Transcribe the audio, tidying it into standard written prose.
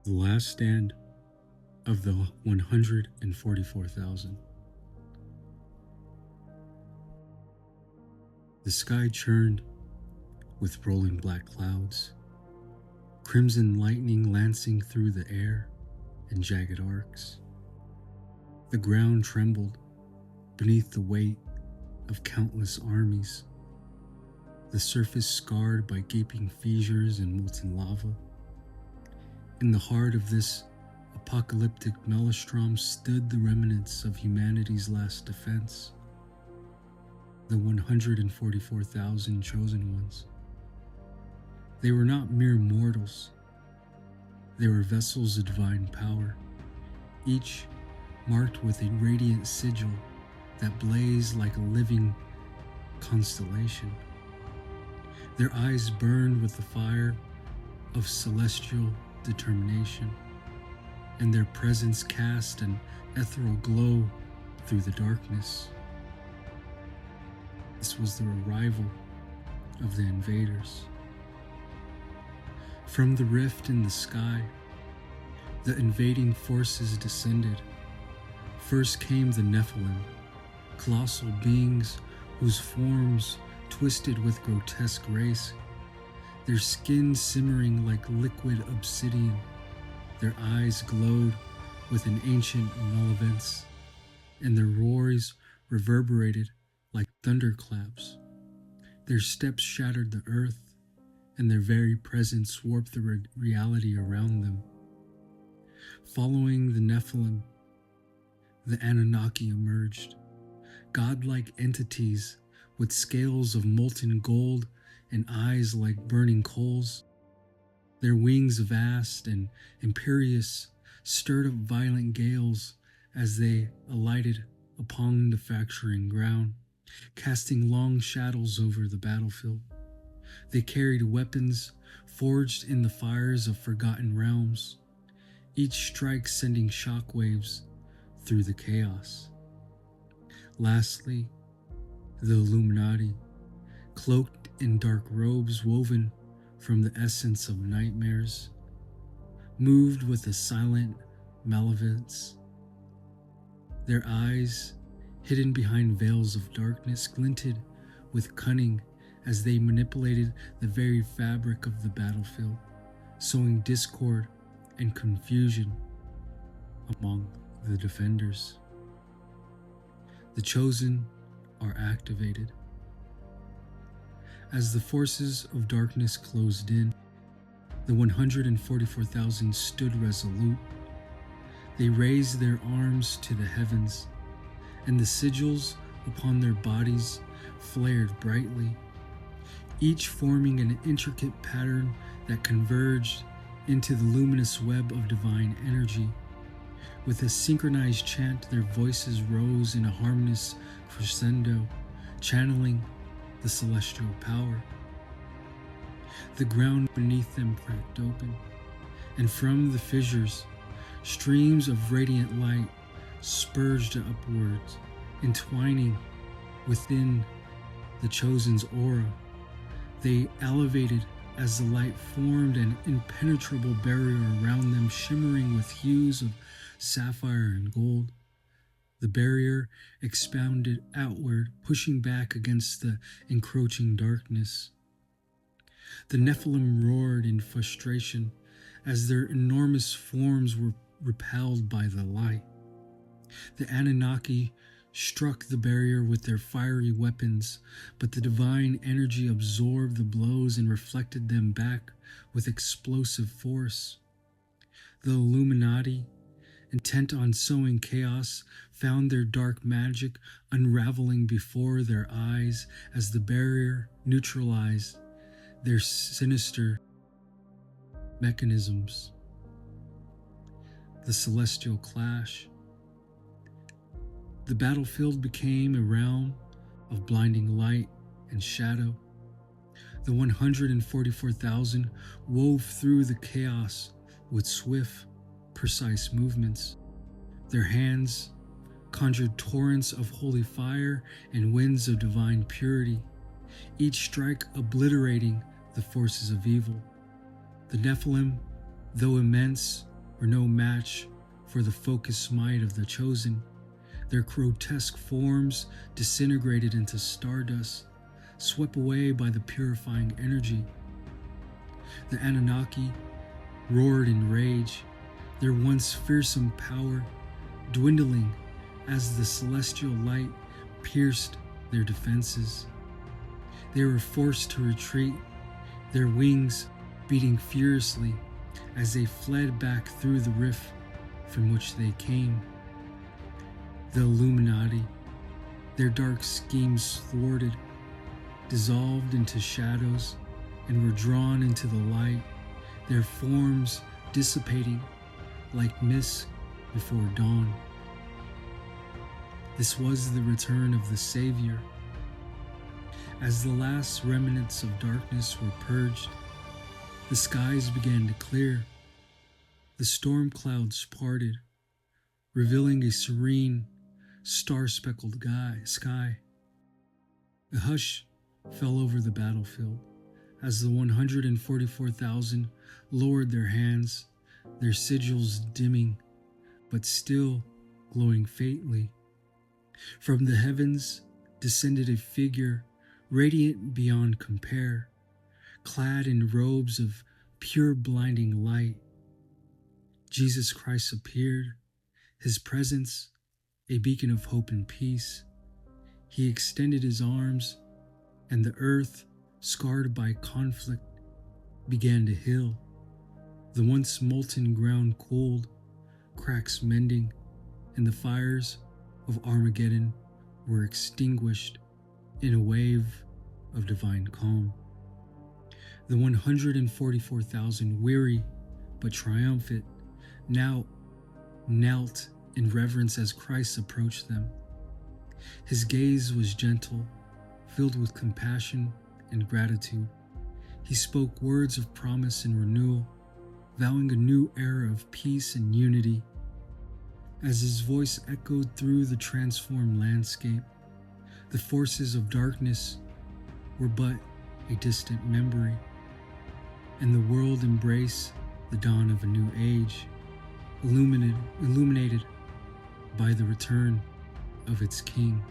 The last stand of the 144,000. The sky churned with rolling black clouds, crimson lightning lancing through the air in jagged arcs. The ground trembled beneath the weight of countless armies, the surface scarred by gaping fissures and molten lava. In the heart of this apocalyptic maelstrom stood the remnants of humanity's last defense, the 144,000 chosen ones. They were not mere mortals. They were vessels of divine power, each marked with a radiant sigil that blazed like a living constellation. Their eyes burned with the fire of celestial determination, and their presence cast an ethereal glow through the darkness. This was the arrival of the invaders. From the rift in the sky, the invading forces descended. First came the Nephilim, colossal beings whose forms twisted with grotesque race, their skin simmering like liquid obsidian. Their eyes glowed with an ancient malevolence, and their roars reverberated like thunderclaps. Their steps shattered the earth, and their very presence warped the reality around them. Following the Nephilim, the Anunnaki emerged, godlike entities with scales of molten gold and eyes like burning coals. Their wings vast and imperious stirred up violent gales as they alighted upon the fracturing ground, casting long shadows over the battlefield. They carried weapons forged in the fires of forgotten realms, each strike sending shockwaves through the chaos. Lastly, the Illuminati, cloaked in dark robes woven from the essence of nightmares, moved with a silent malevolence. Their eyes, hidden behind veils of darkness, glinted with cunning as they manipulated the very fabric of the battlefield, sowing discord and confusion among the defenders. The chosen are activated. As the forces of darkness closed in, the 144,000 stood resolute. They raised their arms to the heavens, and the sigils upon their bodies flared brightly, each forming an intricate pattern that converged into the luminous web of divine energy. With a synchronized chant, their voices rose in a harmonious crescendo, channeling the celestial power. The ground beneath them cracked open, and from the fissures, streams of radiant light spurged upwards, entwining within the chosen's aura. They elevated as the light formed an impenetrable barrier around them, shimmering with hues of sapphire and gold. The barrier expounded outward, pushing back against the encroaching darkness. The Nephilim roared in frustration as their enormous forms were repelled by the light. The Anunnaki struck the barrier with their fiery weapons, but the divine energy absorbed the blows and reflected them back with explosive force. The Illuminati, intent on sowing chaos, found their dark magic unraveling before their eyes as the barrier neutralized their sinister mechanisms. The celestial clash. The battlefield became a realm of blinding light and shadow. The 144,000 wove through the chaos with swift, precise movements. Their hands conjured torrents of holy fire and winds of divine purity, each strike obliterating the forces of evil. The Nephilim, though immense, were no match for the focused might of the chosen. Their grotesque forms disintegrated into stardust, swept away by the purifying energy. The Anunnaki roared in rage, their once fearsome power dwindling as the celestial light pierced their defenses. They were forced to retreat, their wings beating furiously as they fled back through the rift from which they came. The Illuminati, their dark schemes thwarted, dissolved into shadows and were drawn into the light, their forms dissipating like mist before dawn. This was the return of the Savior. As the last remnants of darkness were purged, the skies began to clear. The storm clouds parted, revealing a serene, star-speckled sky. A hush fell over the battlefield as the 144,000 lowered their hands, their sigils dimming, but still glowing faintly. From the heavens descended a figure radiant beyond compare, clad in robes of pure blinding light. Jesus Christ appeared, his presence a beacon of hope and peace. He extended his arms, and the earth, scarred by conflict, began to heal. The once molten ground cooled, cracks mending, and the fires of Armageddon were extinguished in a wave of divine calm. The 144,000, weary but triumphant, now knelt in reverence as Christ approached them. His gaze was gentle, filled with compassion and gratitude. He spoke words of promise and renewal, vowing a new era of peace and unity. As his voice echoed through the transformed landscape, the forces of darkness were but a distant memory, and the world embraced the dawn of a new age, illuminated by the return of its King.